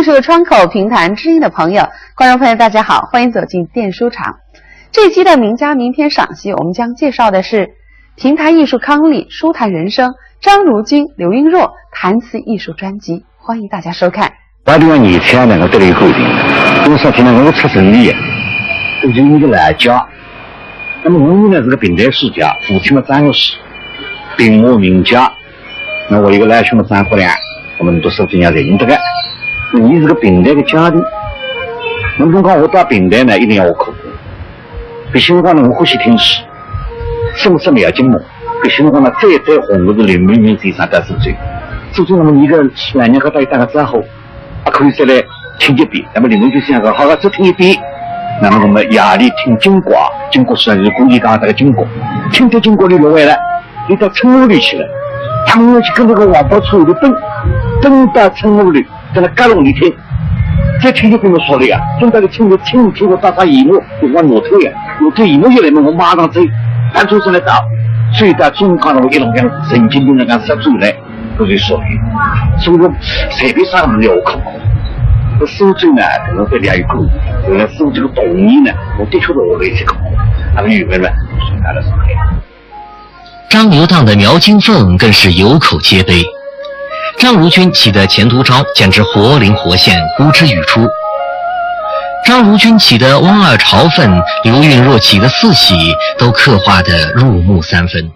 艺术的窗口，评弹知音的朋友，观众朋友大家好，欢迎走进电书场。这期的名家名篇赏析，我们将介绍的是评弹艺术康利、书谈人生张如君、刘云若弹词艺术专辑，欢迎大家收看。我这个年轻呢，我得了一个规定，我说听到我出生里，我就一个来家。那么我呢是个平台世家，父亲的张氏，并我名家。那我一个来兄的张国良，我们都手底下认得的。你是个平台的家庭，那么讲我到平台呢，一定要我口供。别辰光呢，我欢喜听诗，生活没有经验。别辰光呢，再红的是明明身上带受罪，受罪那么一个两年和到一大个之后，可以再来听一遍。那么你们就想个好了，只听一遍。那么我们夜里听经卦，经卦实际上是故意讲这个经卦，听到经卦里落完了，你到村屋里去了，他们去跟那个王宝锄的蹬到村屋里，在那嘎隆里听，再听就跟我说了呀，等到个听我打打一幕，就往挪头呀，挪头一幕下来嘛，我马上走，按出身来打，所以到中间我一弄讲神经病人讲杀罪来，都是说的，所以说随便啥么了可不。这收罪呢，可能会两一个，为了收这个动力呢，我的确是我的这个，那么语文呢，是拿了上海。张刘荡的苗金凤更是有口皆碑，张如君起的前途招简直活灵活现，呼之欲出。张如君起的汪二朝愤，刘韵若起的四喜，都刻画得入木三分。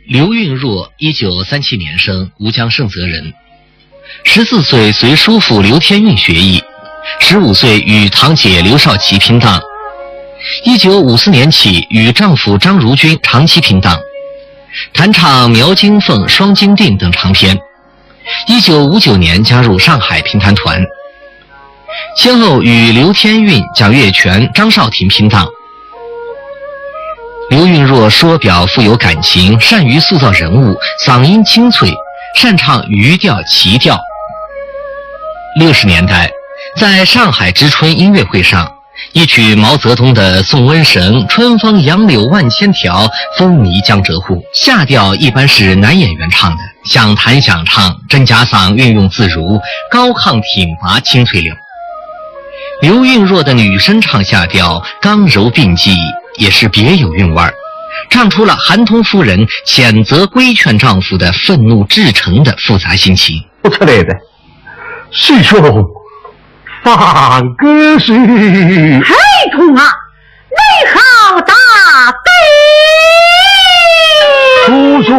刘韵若1937年生，吴江盛泽人。14岁随叔父刘天运学艺，15岁与堂姐刘少奇拼档。1954年起与丈夫张如君长期拼档，弹唱《苗金凤》《双金锭》等长篇。1959年加入上海评弹团，先后与刘天运、蒋月泉、张少廷拼档。刘韵若说表富有感情，善于塑造人物，嗓音清脆，擅唱渔调、齐调。60年代，在上海知春音乐会上，一曲毛泽东的《送瘟神》，春风杨柳万千条，风靡江浙沪。下调一般是男演员唱的，想弹想唱，真假嗓运用自如，高亢挺拔，清脆溜。刘韵若的女声唱下调，刚柔并济，也是别有韵味儿，唱出了韩通夫人谴责规劝丈夫的愤怒至诚的复杂心情。不出来的，师兄，放歌时，海通啊，你好大悲！说。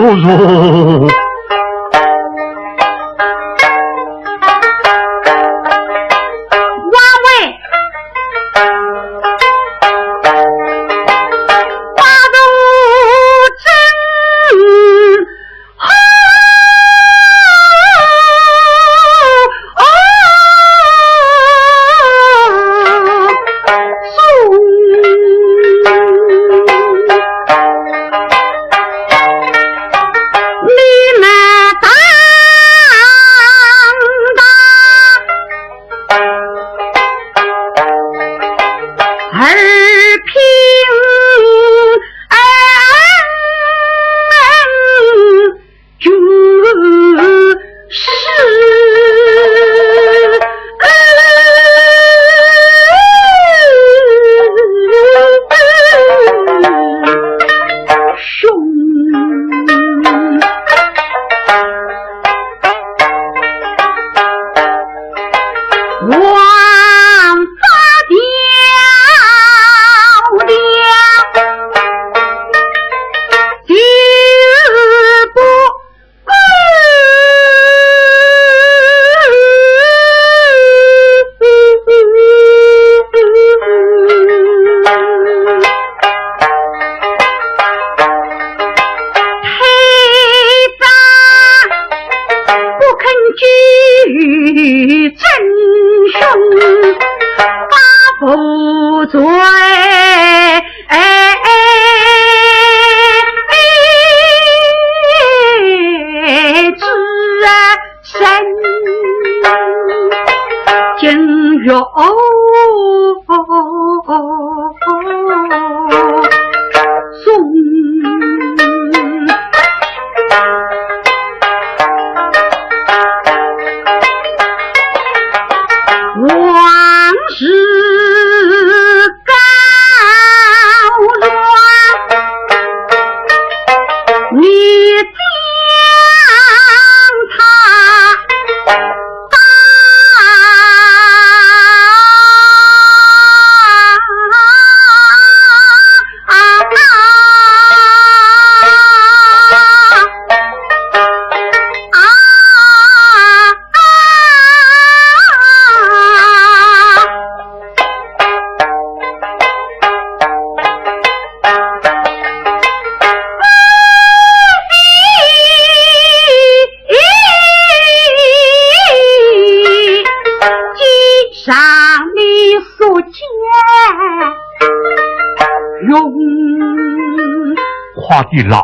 快点啦！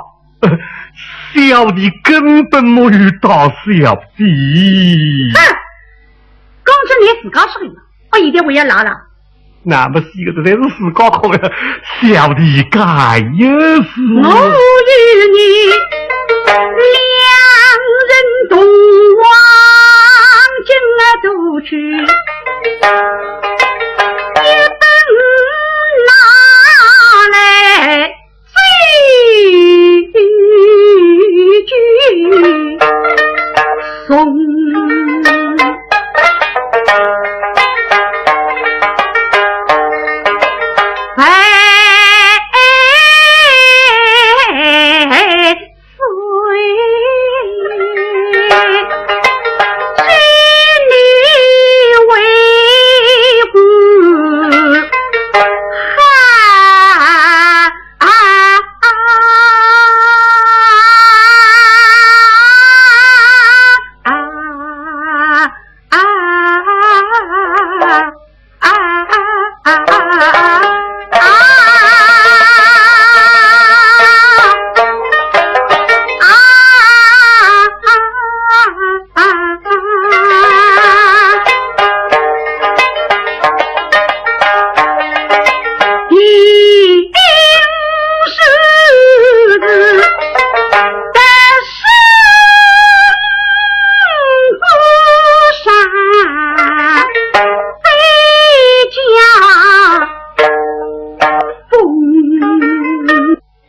小弟根本没遇到小弟。公子你自家说的，我一定会要拿了。那么四个字才是自家讲的，小弟该有事。我与你两人同往京都去。送心里为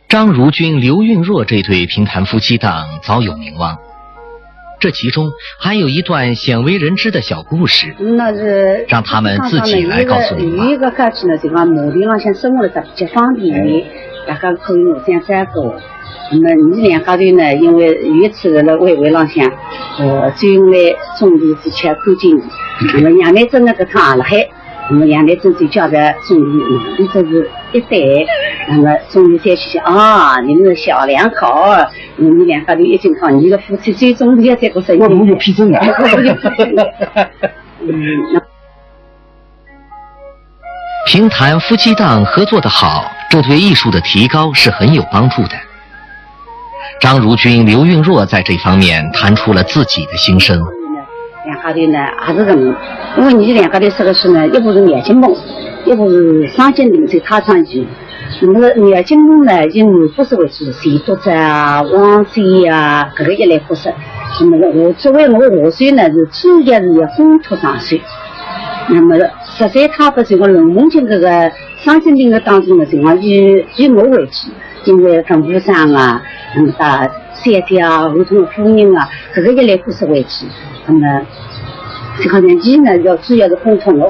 张如君、刘运若这对评弹夫妻档早有名望，这其中还有一段鲜为人知的小故事，那是让他们自己来告诉你吧。有一个歌曲呢，就讲马路浪向生活了特别方便，大家可以互相照顾。那么你两家头呢，因为有一次在围围浪向，专用来种地之前干净。那么杨梅珍那个趟了海，那么杨梅珍就叫着种地，你这是一对，那么种地再去啊，你们小两口，你们两家头一定好，你的夫妻最重要这个事情。我有批准啊。评弹夫妻档合作的好，这对艺术的提高是很有帮助的。张如君、刘运若在这方面谈出了自己的心声。两家头呢还是人，因为你两家头说的是呢，一部是眼睛梦，一部是双金领袖他唱剧。那么眼睛梦呢，以男角色为主，谁读者啊、王菲啊，这个一类角色。那么我作为我5岁呢，是主要是要烘托上水。那么实在他的这个龙梦境这个双金领的当中的情况，以我为主。因为跟武商啊，那么打三家儿童妇人啊，这个一类故事为主。那么这个年纪呢，要主要是烘托我。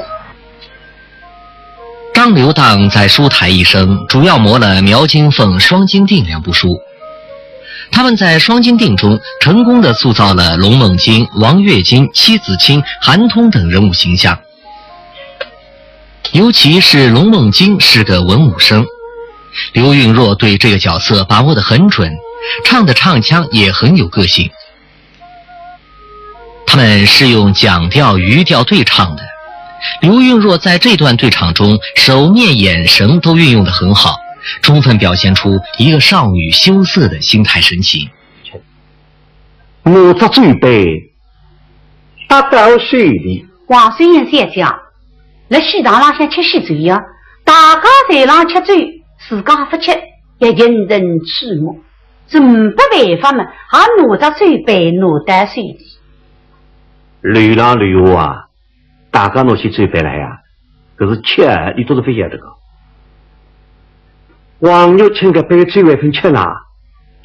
张刘档在书台一生，主要磨了苗金凤、双金锭2部书。他们在双金锭中成功地塑造了龙梦京、王月金、戚子清、韩通等人物形象。尤其是龙梦京是个文武生。刘运若对这个角色把握得很准，唱的唱腔也很有个性。他们是用讲调、余调对唱的。刘运若在这段对唱中，手面眼神都运用得很好，充分表现出一个少女羞涩的心态神情。我这嘴杯打到水里，黄水人三讲，辣西塘浪向吃喜酒呀，大家在浪吃酒。自家不吃，也引人注目，是没办法嘛，也拿着水杯，拿得水的。流浪流下啊，大家拿起水杯来呀，可是吃你都是不晓得的。王玉清个杯最为分吃啦，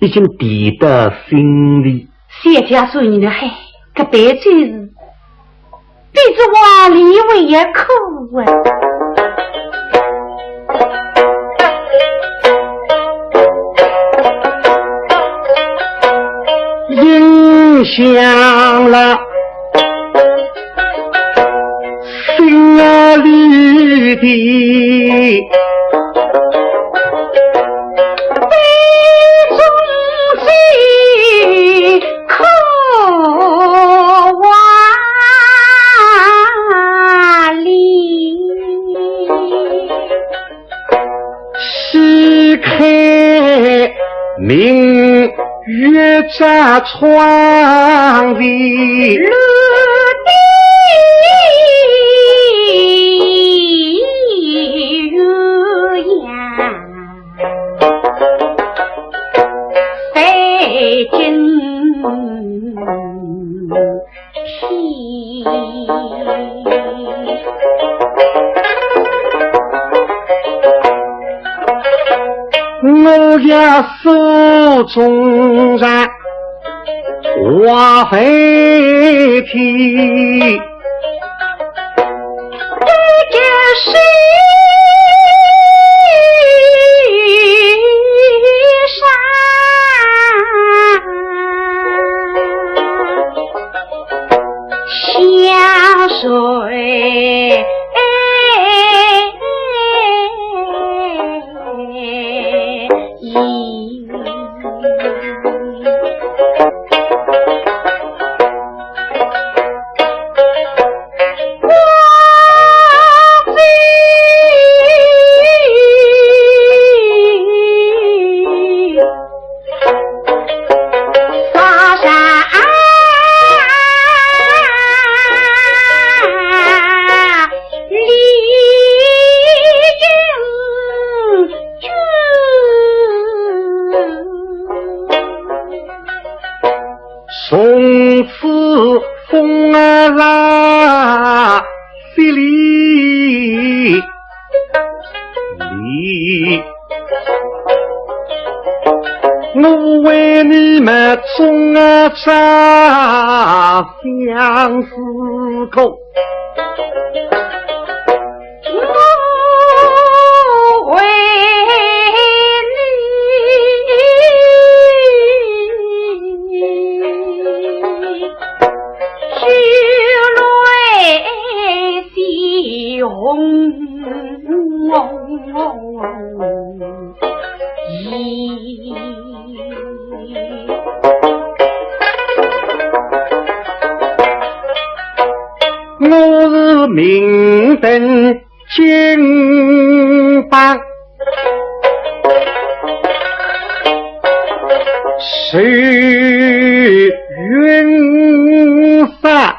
已经抵得心里。谢家说你的嗨，个杯最是比这王里为也苦啊。影响了心里的杯中醉可万里，西开明月在窗里，绿的鸳鸯飞进天。我家手中人花飞天，这是山香水从此风儿拉西里里，我为你们种扎相思苦。我为我是明灯金榜，是云山。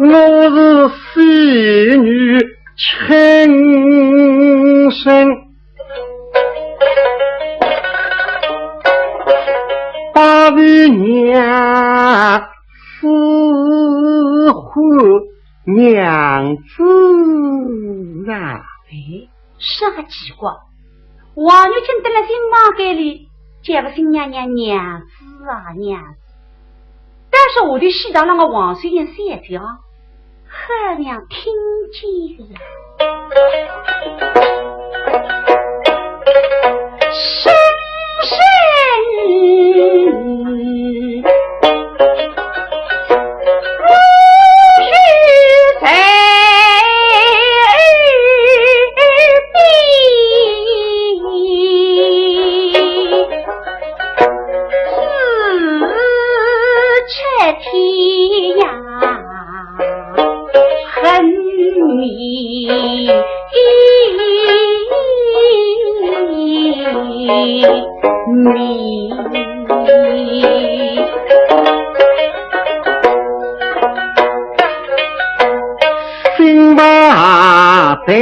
我是戏女情深，把你娘死后娘子啊！哎，啥奇怪？王女亲得了新马给里，叫个新娘娘娘子啊娘子。但是我的戏到那个王水英写的啊，和娘听见了。深深心马在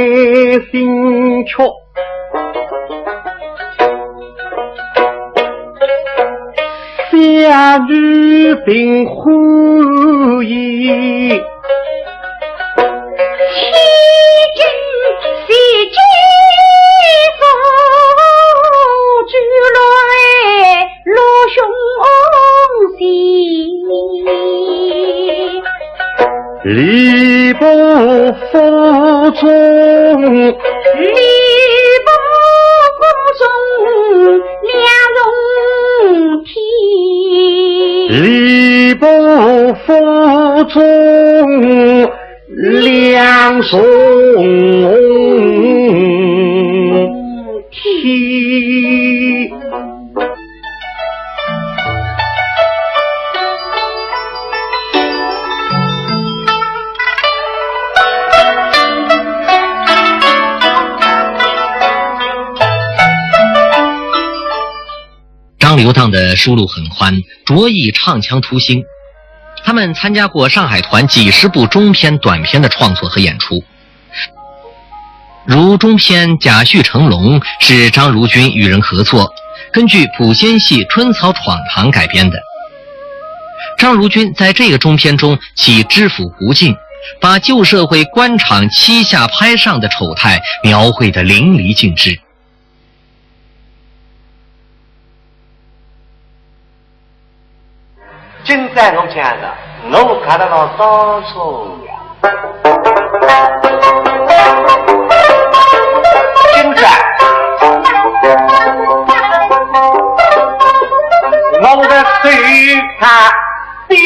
心却，相遇并欢意。礼不服从，礼不服从两容天，礼不服从两容天。张刘荡的书路很宽，着意唱腔突新。他们参加过上海团几十部中篇、短篇的创作和演出，如中篇《贾旭成龙》是张如君与人合作，根据普仙戏《春草闯堂》改编的。张如君在这个中篇中起知府胡静，把旧社会官场欺下拍上的丑态描绘得淋漓尽致。今在侬讲的，侬看得到当初呀？今在，我的手他低，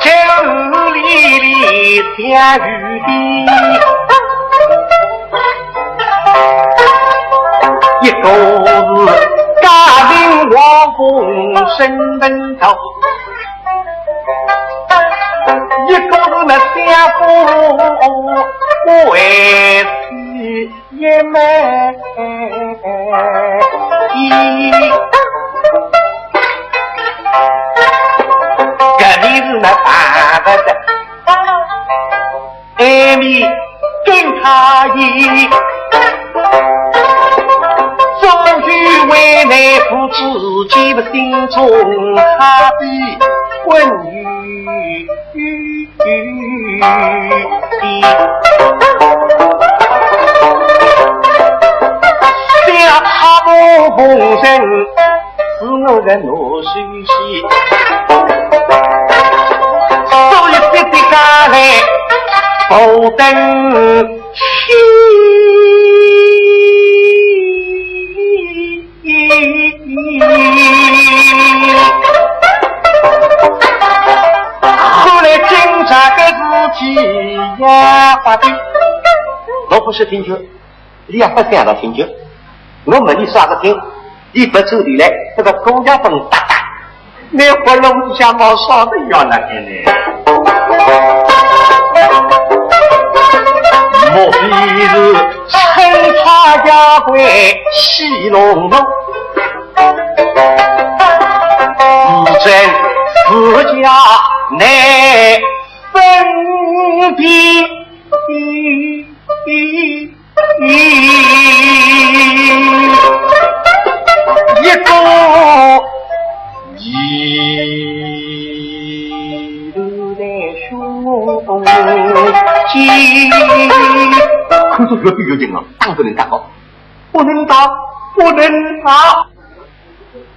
九里里下雨滴。一个是家庭王公身份头，一个是那相夫我为此也满意。搿面是那大不的，埃面跟他意，终于为难父自己的心中他的温语。小阿婆本身是我的奴婿婿，所以这的家来不等后来警察的事情呀发生，我不是听酒，你也不想到听酒。我问你啥个听？你不抽地来，这个公家风大大，那活龙像毛烧的一样那天呢。莫非是春茶家归戏龙龙？自真自家难分辨。一个一路的兄弟，可是隔壁有劲啊，当不能打高，不能打，不能打。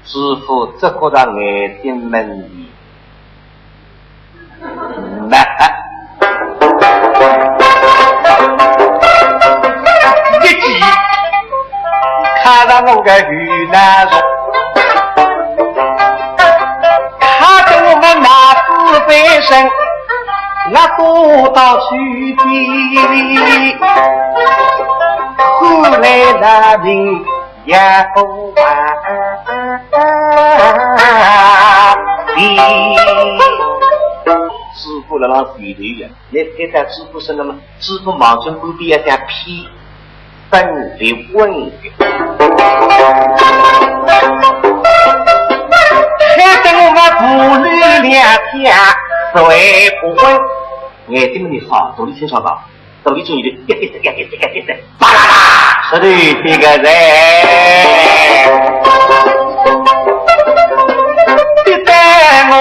师傅这个让眼睛闷意，一记看到我个鱼男人，看着我们拿子背身，那多到去的，后来那人也不完师傅了让水头呀，你看在师傅身上嘛，师傅忙中不必要在批分别问的，看得我们父女两天谁不问？眼睛你好，独立清爽吧，独立注意的，一巴啦啦，是的，这个人。我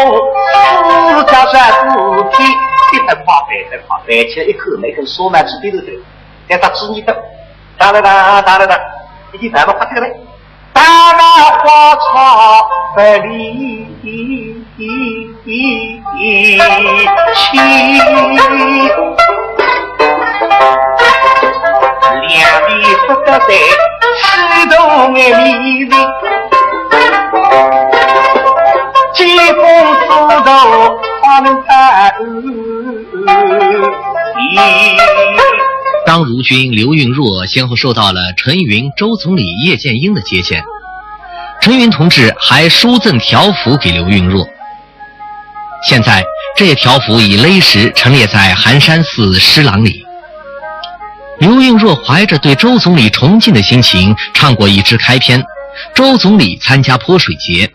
四脚山四天，一等花白起来一口没跟说满纸堆都对，在他指你的，哒，一句咱们快这个嘞，大那花草百里去，两地不得在石头眼里里。疾风刺头，他们看。张如君、刘运若先后受到了陈云、周总理叶剑英的接见。陈云同志还书赠条幅给刘运若。现在这条幅已勒实陈列在寒山寺诗廊里。刘运若怀着对周总理崇敬的心情，唱过一支开篇：周总理参加泼水节。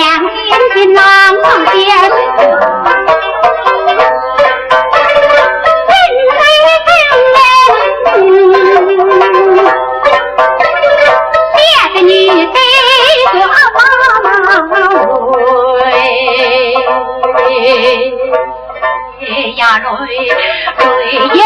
的郎边。别的女的呀瑞烟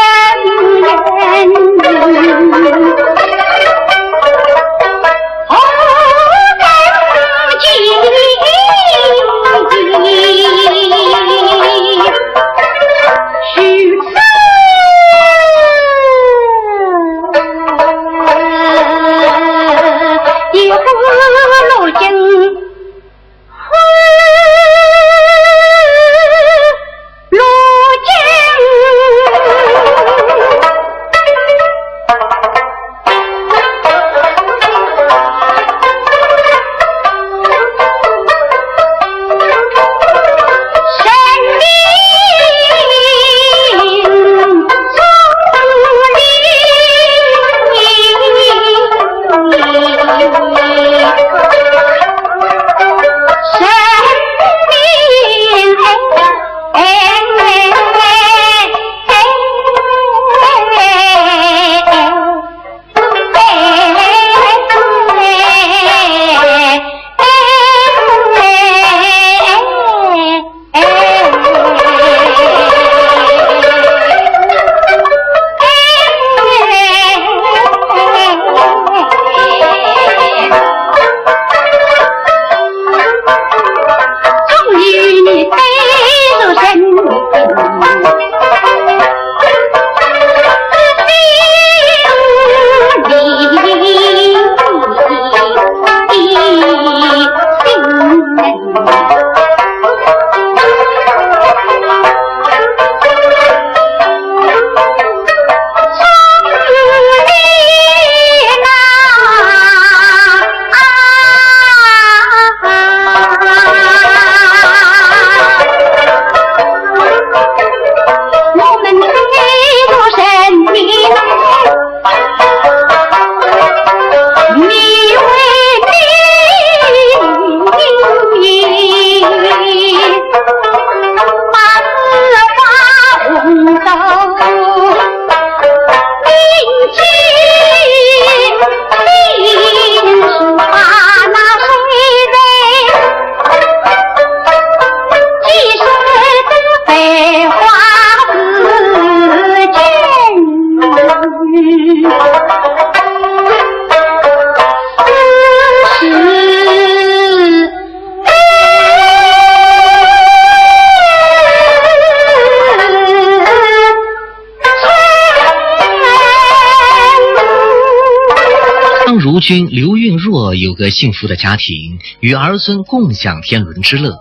如君刘运若有个幸福的家庭，与儿孙共享天伦之乐。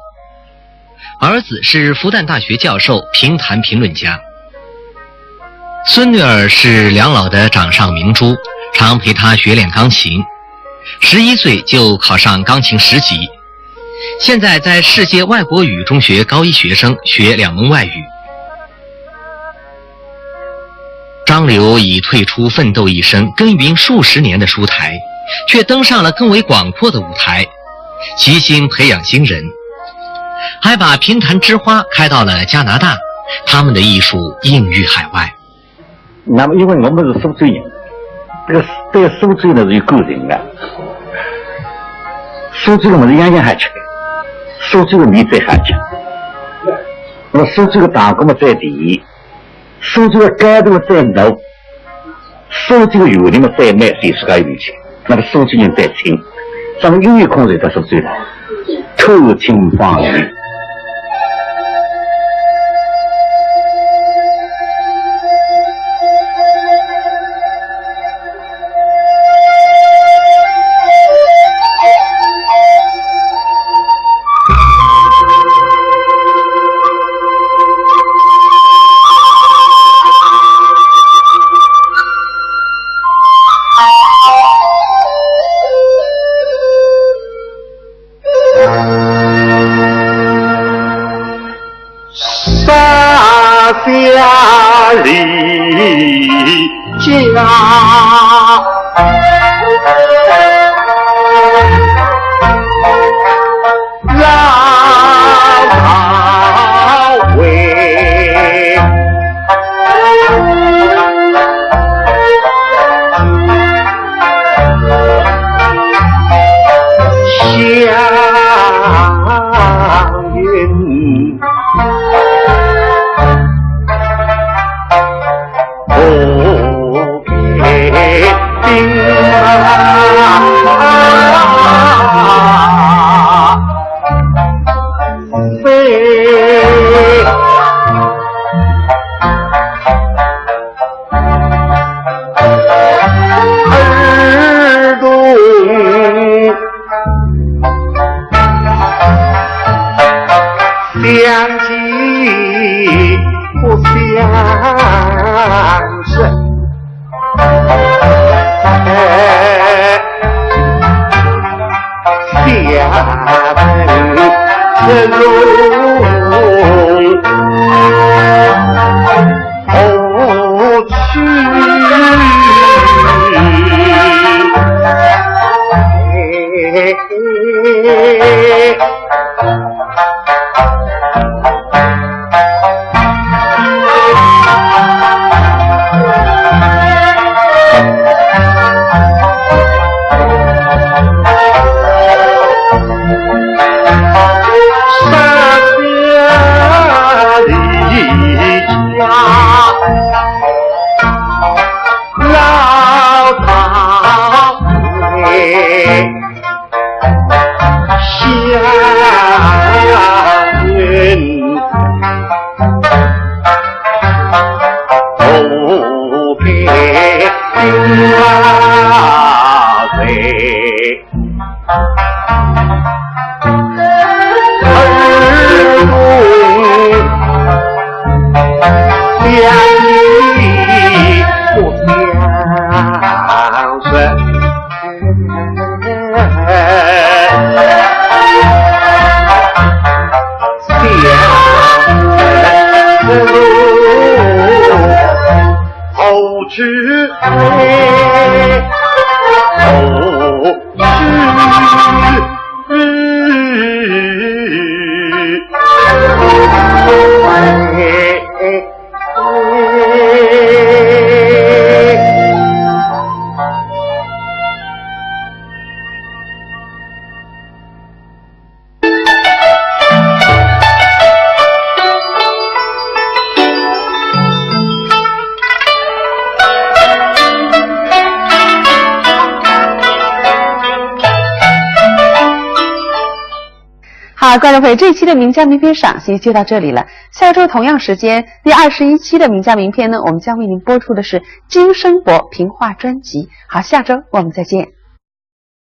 儿子是复旦大学教授、评弹评论家，孙女儿是梁老的掌上明珠，常陪他学练钢琴。11岁就考上钢琴10级，现在在世界外国语中学高1学生，学2门外语。张柳已退出奋斗一生、耕耘数十年的书台，却登上了更为广阔的舞台，齐心培养新人，还把评弹之花开到了加拿大，他们的艺术映于海外。那么因为我们是苏州人，这个苏州呢是有个人的，苏州的么是样样好吃的，苏州的米最好吃，那么苏州的蛋糕嘛最甜，苏州的街道最浓，苏州的园林嘛最美，谁自家有钱？那么苏州人最亲，咱们有空人到苏州来，透亲方圆。家里家，来相记不相识，相分之中不去。好，观众朋友，这期的名家名篇赏析就到这里了。下周同样时间，第21期的名家名篇呢，我们将为您播出的是金生博评话专辑。好，下周我们再见。